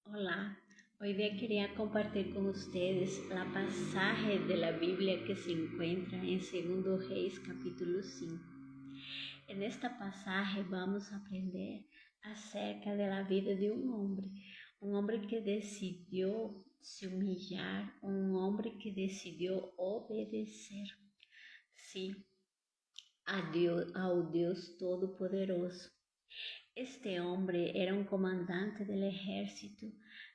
Hola, hoy día quería compartir con ustedes la pasaje de la Biblia que se encuentra en Segundo Reyes capítulo 5. En esta pasaje vamos a aprender acerca de la vida de un hombre que decidió se humillar, un hombre que decidió obedecer, sí, ao Dios Todopoderoso. Este hombre era un comandante del ejército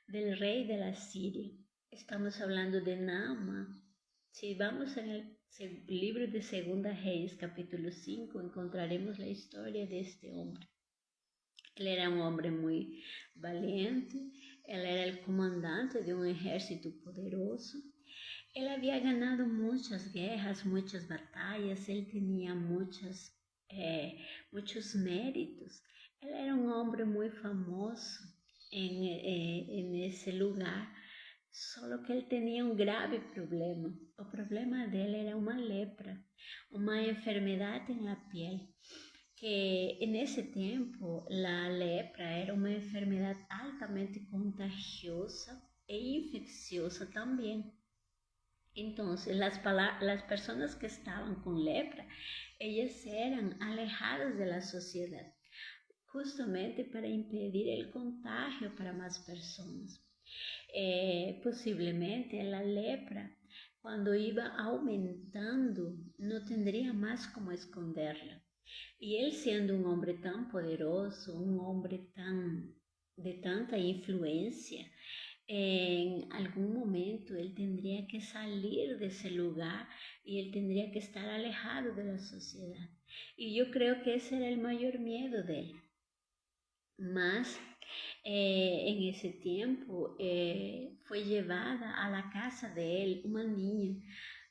del rey de la Siria. Estamos hablando de Naamán. Si vamos en el libro de Segunda Reyes, capítulo 5, encontraremos la historia de este hombre. Él era un hombre muy valiente, él era el comandante de un ejército poderoso. Él había ganado muchas guerras, muchas batallas, él tenía muchos méritos. Él era un hombre muy famoso en ese lugar, solo que él tenía un grave problema. El problema de él era una lepra, una enfermedad en la piel, que en ese tiempo la lepra era una enfermedad altamente contagiosa e infecciosa también. Entonces, las personas que estaban con lepra, ellas eran alejadas de la sociedad, justamente para impedir el contagio para más personas. Posiblemente la lepra, cuando iba aumentando, no tendría más cómo esconderla. Y él, siendo un hombre tan poderoso, un hombre de tanta influencia, en algún momento él tendría que salir de ese lugar y él tendría que estar alejado de la sociedad. Y yo creo que ese era el mayor miedo de él. Mas en ese tiempo fue llevada a la casa de él una niña.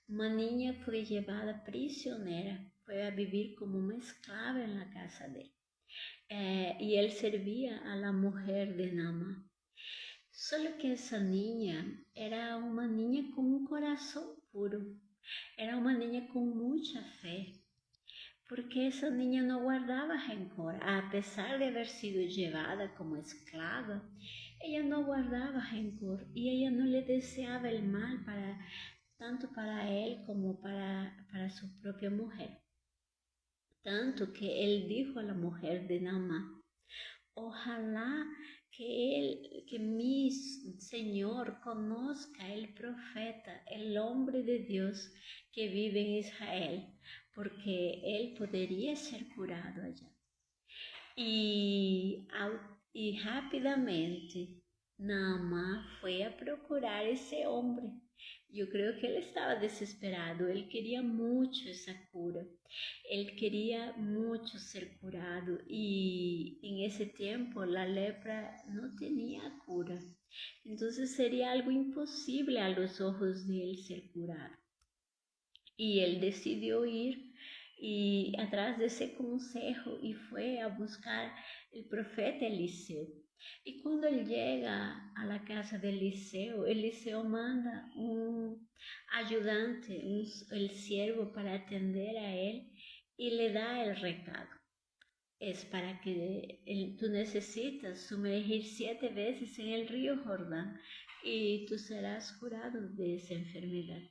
Una niña fue llevada prisionera, fue a vivir como una esclava en la casa de él. Y él servía a la mujer de Naamán. Solo que esa niña era una niña con un corazón puro, era una niña con mucha fe, porque esa niña no guardaba rencor, a pesar de haber sido llevada como esclava, ella no guardaba rencor y ella no le deseaba el mal tanto para él como para su propia mujer. Tanto que él dijo a la mujer de Naamán: ojalá que mi Señor conozca el profeta, el hombre de Dios que vive en Israel, porque él podría ser curado allá. Y, y rápidamente Naamán fue a procurar ese hombre. Yo creo que él estaba desesperado, él quería mucho esa cura, él quería mucho ser curado y en ese tiempo la lepra no tenía cura. Entonces sería algo imposible a los ojos de él ser curado. Y él decidió ir y atrás de ese consejo y fue a buscar el profeta Eliseo. Y cuando él llega a la casa de Eliseo manda un ayudante, el siervo, para atender a él y le da el recado. Es para que tú necesitas sumergir 7 veces en el río Jordán y tú serás curado de esa enfermedad.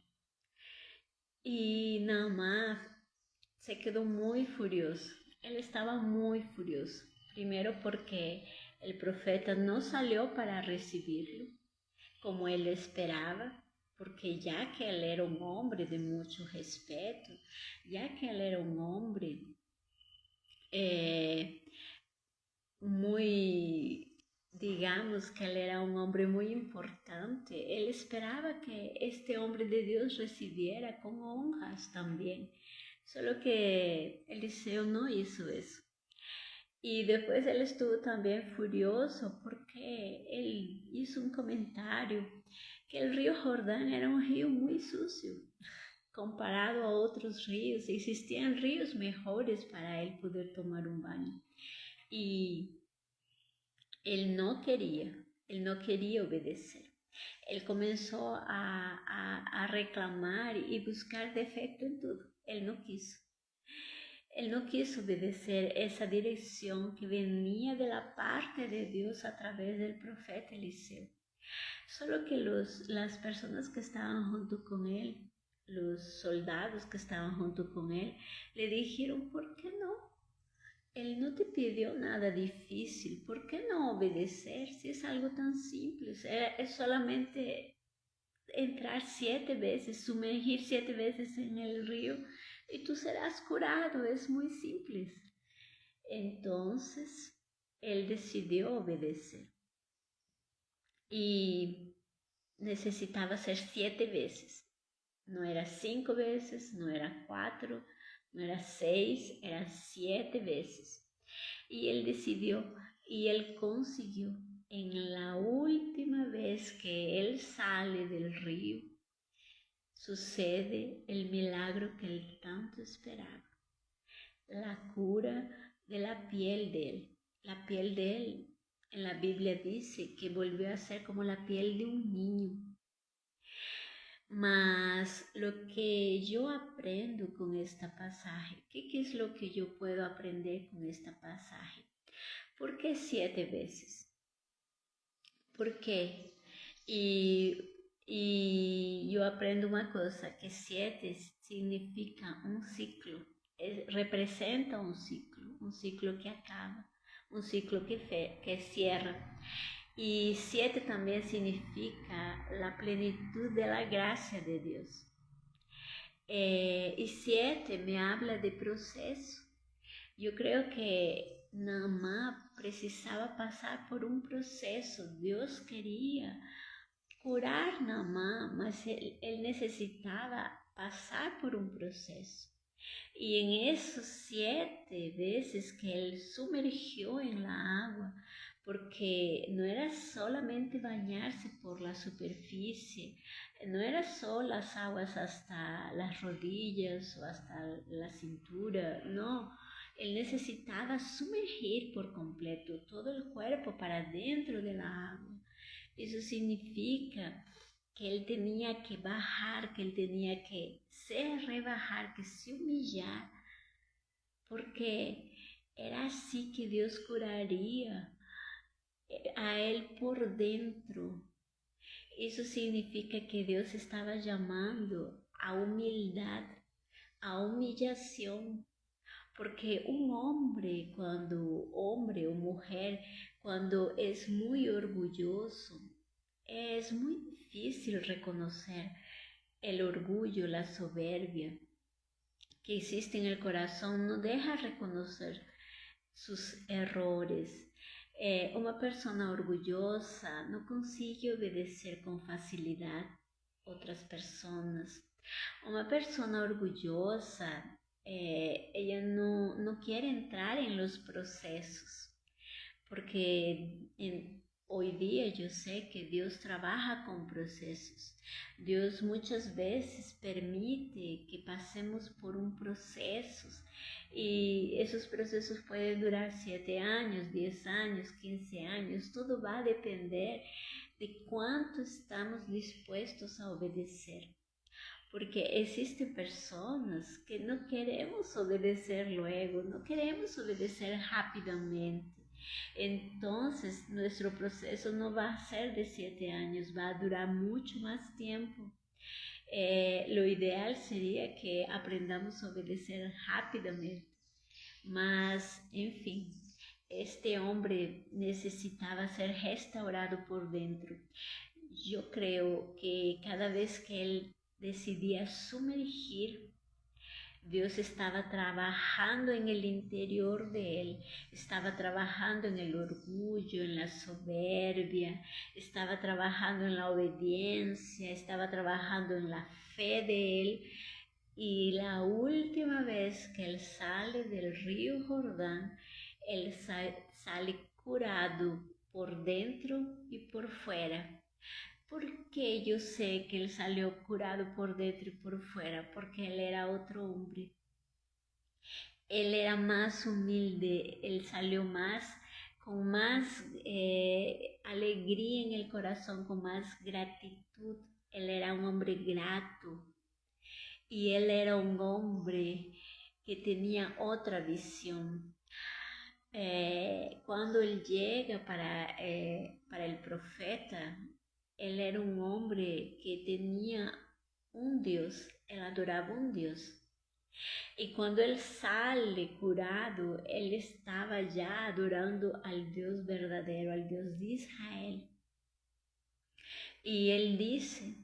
Y Naamán se quedó muy furioso. Él estaba muy furioso. Primero porque el profeta no salió para recibirlo como él esperaba, porque ya que él era un hombre de mucho respeto, ya que él era un hombre eh, muy, digamos que él era un hombre muy importante, él esperaba que este hombre de Dios recibiera con honras también. Solo que Eliseo no hizo eso. Y después él estuvo también furioso porque él hizo un comentario que el río Jordán era un río muy sucio comparado a otros ríos. Existían ríos mejores para él poder tomar un baño. Y él no quería obedecer. Él comenzó a reclamar y buscar defecto en todo. Él no quiso. Él no quiso obedecer esa dirección que venía de la parte de Dios a través del profeta Eliseo. Solo que las personas que estaban junto con él, los soldados que estaban junto con él, le dijeron, ¿por qué no? Él no te pidió nada difícil, ¿por qué no obedecer si es algo tan simple? Es solamente entrar 7 veces, sumergir 7 veces en el río y tú serás curado, es muy simple. Entonces, él decidió obedecer y necesitaba ser 7 veces. No era 5 veces, no era 4, no era 6, eran 7 veces. Y él decidió y él consiguió. En la última vez que él sale del río, sucede el milagro que él tanto esperaba. La cura de la piel de él. La piel de él, en la Biblia dice que volvió a ser como la piel de un niño. Mas lo que yo aprendo con esta pasaje, ¿qué es lo que yo puedo aprender con esta pasaje? ¿Por qué 7 veces? ¿Por qué? Y yo aprendo una cosa, que 7 significa un ciclo, representa un ciclo que acaba, un ciclo que cierra. Y 7 también significa la plenitud de la gracia de Dios. Y 7 me habla de proceso. Yo creo que Naamán precisaba pasar por un proceso. Dios quería curar Naamán, mas él necesitaba pasar por un proceso. Y en esos 7 veces que él sumergió en la agua, porque no era solamente bañarse por la superficie, no era solo las aguas hasta las rodillas o hasta la cintura, no. Él necesitaba sumergir por completo todo el cuerpo para dentro de la agua. Eso significa que él tenía que bajar, que él tenía que se rebajar, que se humillar, porque era así que Dios curaría a él por dentro. Eso significa que Dios estaba llamando a humildad, a humillación, porque un hombre o mujer, cuando es muy orgulloso, es muy difícil reconocer el orgullo, la soberbia que existe en el corazón, no deja reconocer sus errores. Una persona orgullosa no consigue obedecer con facilidad a otras personas. Una persona orgullosa, ella no quiere entrar en los procesos, porque hoy día yo sé que Dios trabaja con procesos. Dios muchas veces permite que pasemos por un proceso y esos procesos pueden durar 7 años, 10 años, 15 años. Todo va a depender de cuánto estamos dispuestos a obedecer. Porque existen personas que no queremos obedecer luego, no queremos obedecer rápidamente. Entonces, nuestro proceso no va a ser de 7 años, va a durar mucho más tiempo. Lo ideal sería que aprendamos a obedecer rápidamente. Mas, enfim, este hombre necesitaba ser restaurado por dentro. Yo creo que cada vez que él decidía sumergir, Dios estaba trabajando en el interior de él, estaba trabajando en el orgullo, en la soberbia, estaba trabajando en la obediencia, estaba trabajando en la fe de él. Y la última vez que él sale del río Jordán, él sale curado por dentro y por fuera. ¿Por qué yo sé que él salió curado por dentro y por fuera? Porque él era otro hombre. Él era más humilde, él salió con más alegría en el corazón, con más gratitud. Él era un hombre grato y él era un hombre que tenía otra visión. Cuando él llega para el profeta, él era un hombre que tenía un Dios, él adoraba un Dios. Y cuando él sale curado, él estaba ya adorando al Dios verdadero, al Dios de Israel. Y él dice,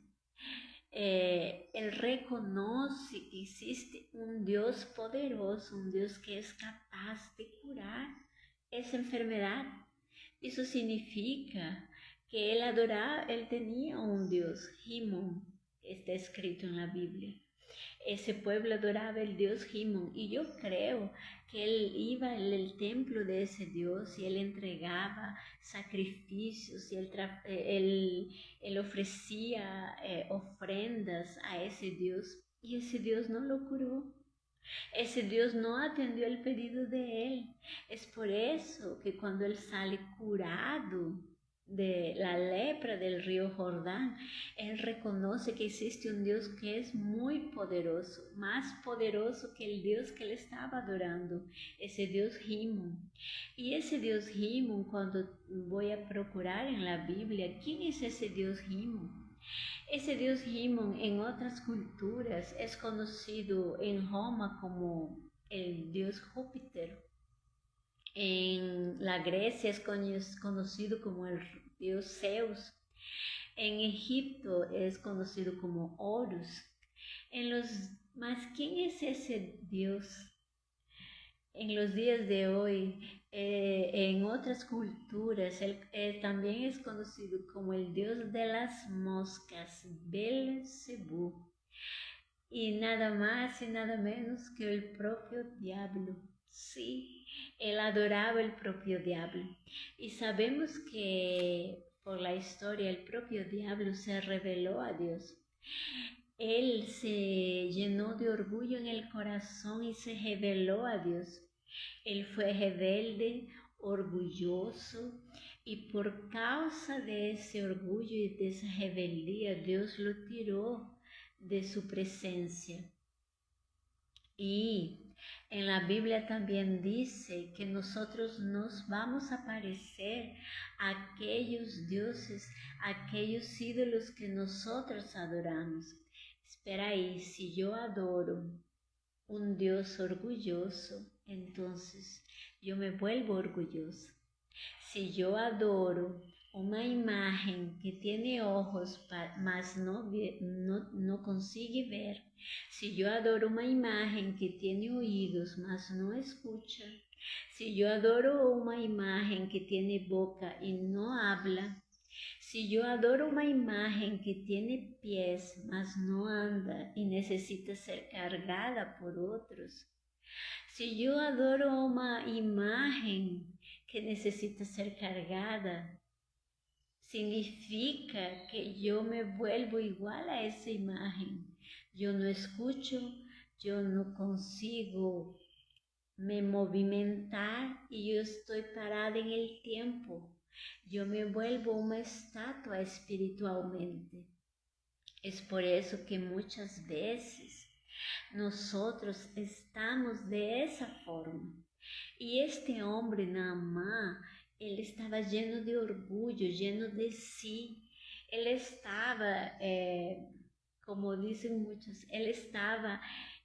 él reconoce que existe un Dios poderoso, un Dios que es capaz de curar esa enfermedad. Eso significa que él tenía un Dios, Himón, está escrito en la Biblia. Ese pueblo adoraba el Dios Himón y yo creo que él iba en el templo de ese Dios y él entregaba sacrificios y él ofrecía ofrendas a ese Dios y ese Dios no lo curó. Ese Dios no atendió el pedido de él. Es por eso que cuando él sale curado de la lepra del río Jordán, él reconoce que existe un Dios que es muy poderoso, más poderoso que el Dios que él estaba adorando, ese Dios Himón. Y ese Dios Himón, cuando voy a procurar en la Biblia, ¿quién es ese Dios Himón? Ese Dios Himón en otras culturas es conocido en Roma como el Dios Júpiter. En la Grecia es conocido como el Dios Zeus. En Egipto es conocido como Horus. Mas ¿quién es ese Dios? En los días de hoy, en otras culturas, él también es conocido como el Dios de las moscas, Belzebú, y nada más y nada menos que el propio diablo. Sí, él adoraba el propio diablo. Y sabemos que por la historia el propio diablo se rebeló a Dios. Él se llenó de orgullo en el corazón y se rebeló a Dios. Él fue rebelde, orgulloso, y por causa de ese orgullo y de esa rebeldía, Dios lo tiró de su presencia. Y en la Biblia también dice que nosotros nos vamos a parecer a aquellos dioses, a aquellos ídolos que nosotros adoramos. Espera ahí, si yo adoro un Dios orgulloso, entonces yo me vuelvo orgulloso. Si yo adoro una imagen que tiene ojos, mas no consigue ver, si yo adoro una imagen que tiene oídos, mas no escucha, si yo adoro una imagen que tiene boca y no habla, si yo adoro una imagen que tiene pies, mas no anda y necesita ser cargada por otros, si yo adoro una imagen que necesita ser cargada, significa que yo me vuelvo igual a esa imagen. Yo no escucho, yo no consigo me movimentar y yo estoy parada en el tiempo. Yo me vuelvo una estatua espiritualmente. Es por eso que muchas veces nosotros estamos de esa forma. Y este hombre, Naamán, él estaba lleno de orgullo, lleno de sí. Él estaba, como dicen muchos, él estaba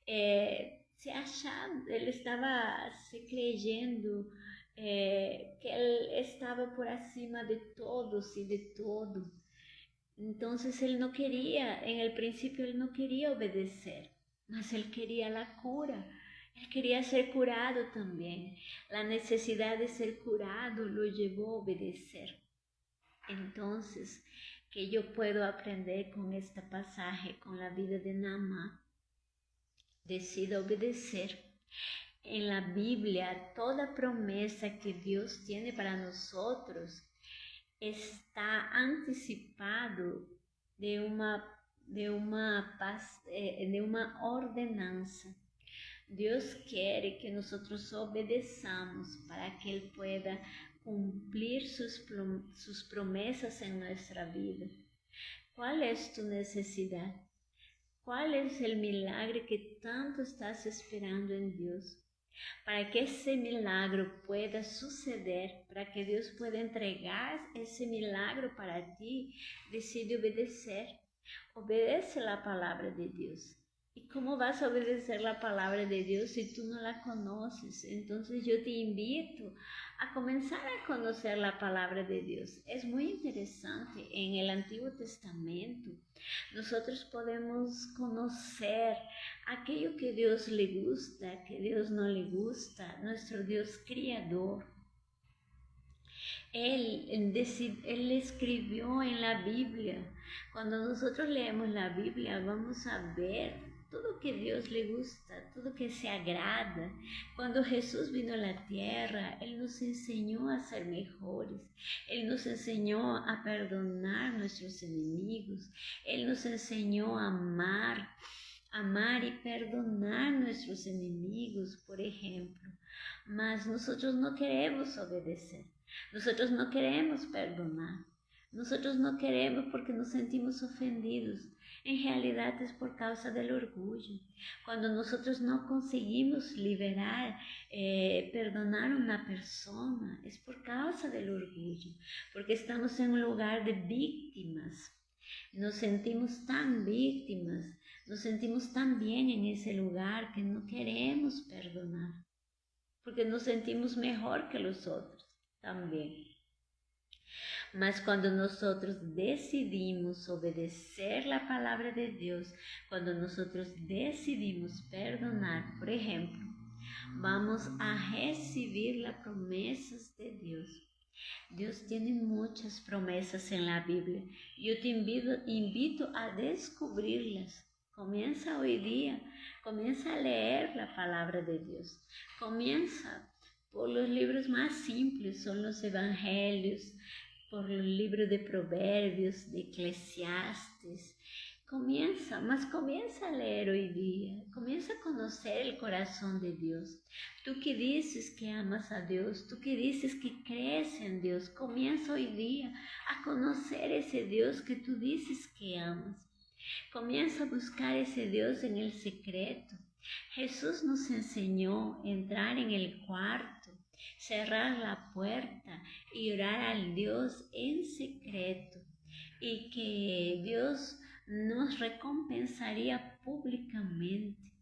se achando, él estaba se creyendo que él estaba por acima de todos y de todo. Entonces él no quería, en el principio él no quería obedecer, mas él quería la cura. Él quería ser curado también. La necesidad de ser curado lo llevó a obedecer. Entonces, ¿qué yo puedo aprender con este pasaje, con la vida de Naamán? Decida obedecer. En la Biblia, toda promesa que Dios tiene para nosotros está anticipado de una ordenanza. Dios quiere que nosotros obedezamos para que Él pueda cumplir sus promesas en nuestra vida. ¿Cuál es tu necesidad? ¿Cuál es el milagro que tanto estás esperando en Dios? Para que ese milagro pueda suceder, para que Dios pueda entregar ese milagro para ti, decide obedecer. Obedece la palabra de Dios. ¿Y cómo vas a obedecer la palabra de Dios si tú no la conoces? Entonces yo te invito a comenzar a conocer la palabra de Dios. Es muy interesante. En el Antiguo Testamento nosotros podemos conocer aquello que Dios le gusta, que Dios no le gusta, nuestro Dios creador. Él escribió en la Biblia. Cuando nosotros leemos la Biblia, vamos a ver todo que Dios le gusta, todo que se agrada. Cuando Jesús vino a la tierra, Él nos enseñó a ser mejores. Él nos enseñó a perdonar a nuestros enemigos. Él nos enseñó a amar y perdonar a nuestros enemigos, por ejemplo. Mas nosotros no queremos obedecer. Nosotros no queremos perdonar. Nosotros no queremos porque nos sentimos ofendidos. En realidad es por causa del orgullo. Cuando nosotros no conseguimos perdonar a una persona, es por causa del orgullo, porque estamos en un lugar de víctimas. Nos sentimos tan víctimas, nos sentimos tan bien en ese lugar que no queremos perdonar, porque nos sentimos mejor que los otros también. Mas cuando nosotros decidimos obedecer la palabra de Dios, cuando nosotros decidimos perdonar, por ejemplo, vamos a recibir las promesas de Dios. Dios tiene muchas promesas en la Biblia. Yo te invito a descubrirlas. Comienza hoy día, comienza a leer la palabra de Dios. Comienza por los libros más simples, son los evangelios, por el libro de Proverbios, de Eclesiastes. Comienza a leer hoy día, comienza a conocer el corazón de Dios. Tú que dices que amas a Dios, tú que dices que crees en Dios, comienza hoy día a conocer ese Dios que tú dices que amas. Comienza a buscar ese Dios en el secreto. Jesús nos enseñó a entrar en el cuarto, cerrar la puerta y orar al Dios en secreto, y que Dios nos recompensaría públicamente.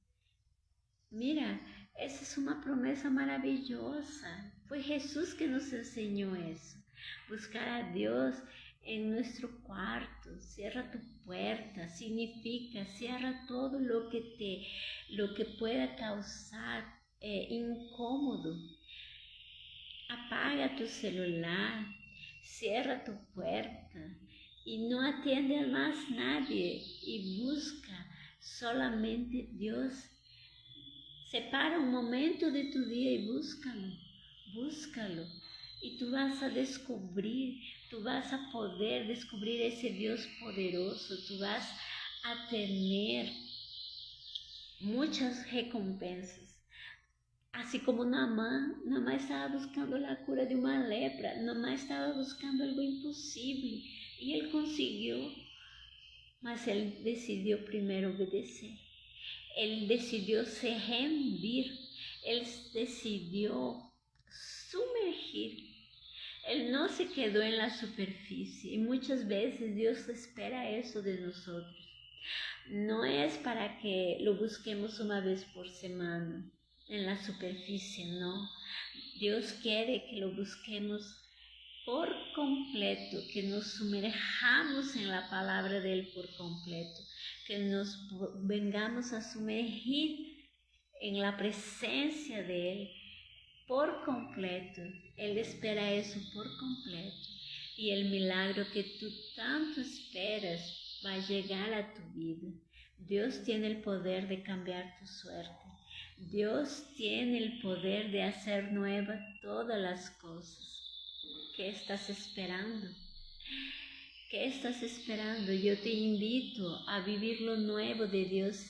Mira, esa es una promesa maravillosa. Fue Jesús que nos enseñó eso. Buscar a Dios en nuestro cuarto. Cierra tu puerta. Significa cierra todo lo que pueda causar incómodo. Apaga tu celular. Cierra tu puerta. Y no atiende a más nadie. Y busca solamente Dios. Separa un momento de tu día y búscalo. Y tú vas a poder descubrir ese Dios poderoso, tú vas a tener muchas recompensas. Así como Naamán estaba buscando la cura de una lepra, Naamán estaba buscando algo imposible y él consiguió, mas él decidió primero obedecer. Él decidió se rendir, él decidió sumergir. Él no se quedó en la superficie y muchas veces Dios espera eso de nosotros. No es para que lo busquemos una vez por semana en la superficie, no. Dios quiere que lo busquemos por completo, que nos sumerjamos en la palabra de Él por completo, que nos vengamos a sumergir en la presencia de Él por completo. Él espera eso por completo. Y el milagro que tú tanto esperas va a llegar a tu vida. Dios tiene el poder de cambiar tu suerte. Dios tiene el poder de hacer nuevas todas las cosas. ¿Qué estás esperando? ¿Qué estás esperando? Yo te invito a vivir lo nuevo de Dios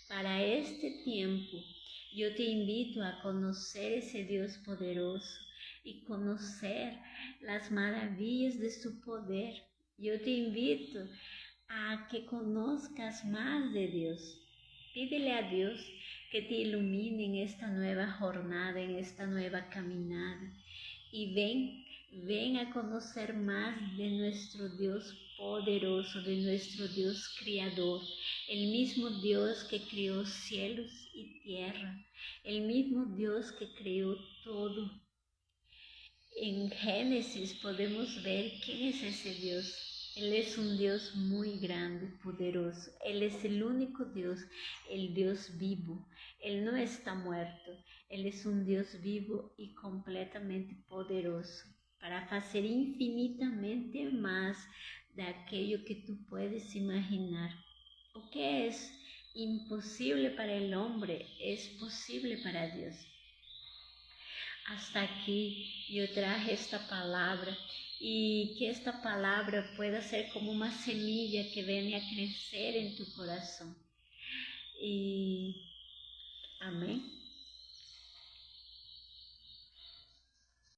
para este tiempo. Yo te invito a conocer ese Dios poderoso y conocer las maravillas de su poder. Yo te invito a que conozcas más de Dios. Pídele a Dios que te ilumine en esta nueva jornada, en esta nueva caminada. Y ven a conocer más de nuestro Dios poderoso, de nuestro Dios creador, el mismo Dios que creó cielos y tierra, el mismo Dios que creó todo. En Génesis podemos ver quién es ese Dios. Él es un Dios muy grande, poderoso. Él es el único Dios, el Dios vivo. Él no está muerto. Él es un Dios vivo y completamente poderoso para hacer infinitamente más de aquello que tú puedes imaginar. O que es imposible para el hombre, es posible para Dios. Hasta aquí yo traje esta palabra y que esta palabra pueda ser como una semilla que viene a crecer en tu corazón. Y amén.